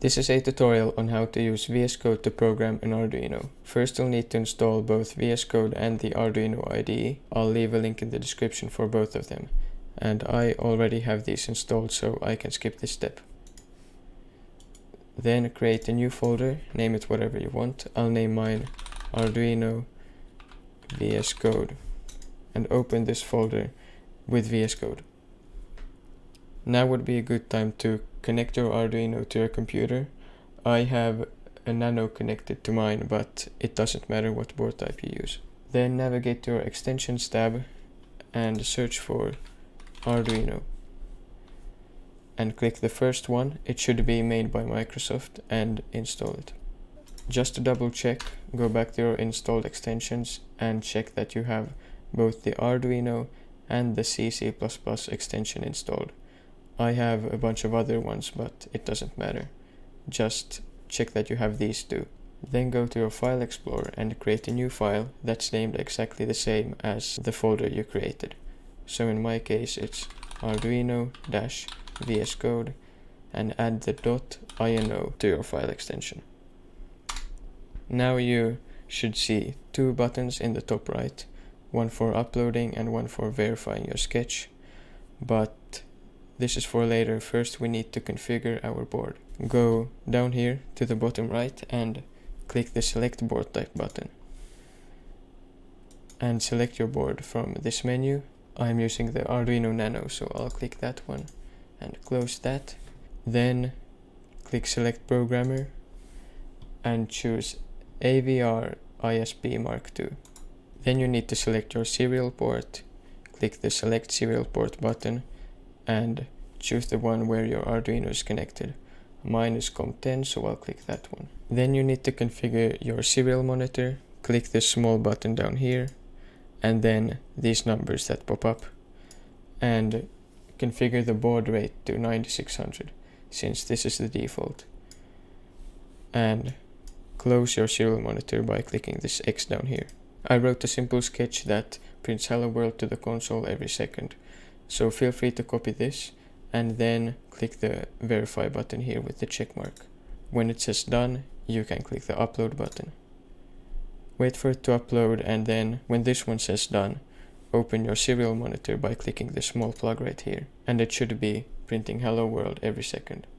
This is a tutorial on how to use VS Code to program an Arduino. First you'll need to install both VS Code and the Arduino IDE. I'll leave a link in the description for both of them. And I already have these installed, so I can skip this step. Then create a new folder, name it whatever you want. I'll name mine Arduino VS Code and open this folder with VS Code. Now would be a good time to connect your Arduino to your computer. I have a Nano connected to mine, but it doesn't matter what board type you use. Then navigate to your extensions tab and search for Arduino. And click the first one. It should be made by Microsoft, and install it. Just to double check, go back to your installed extensions and check that you have both the Arduino and the C++ extension installed. I have a bunch of other ones, but it doesn't matter. Just check that you have these two. Then go to your file explorer and create a new file that's named exactly the same as the folder you created. So in my case it's Arduino-VSCode, and add the .ini to your file extension. Now you should see two buttons in the top right, one for uploading and one for verifying your sketch, but this is for later. First we need to configure our board. Go down here to the bottom right and click the select board type button. And select your board from this menu. I'm using the Arduino Nano, so I'll click that one and close that. Then click select programmer and choose AVR ISP Mark II. Then you need to select your serial port. Click the select serial port button and choose the one where your Arduino is connected. Mine is COM10, so I'll click that one. Then you need to configure your serial monitor. Click the small button down here and then these numbers that pop up, and configure the baud rate to 9600 since this is the default. And close your serial monitor by clicking this X down here. I wrote a simple sketch that prints hello world to the console every second. So feel free to copy this and then click the verify button here with the check mark. When it says done, you can click the upload button. Wait for it to upload, and then when this one says done, open your serial monitor by clicking the small plug right here, and it should be printing hello world every second.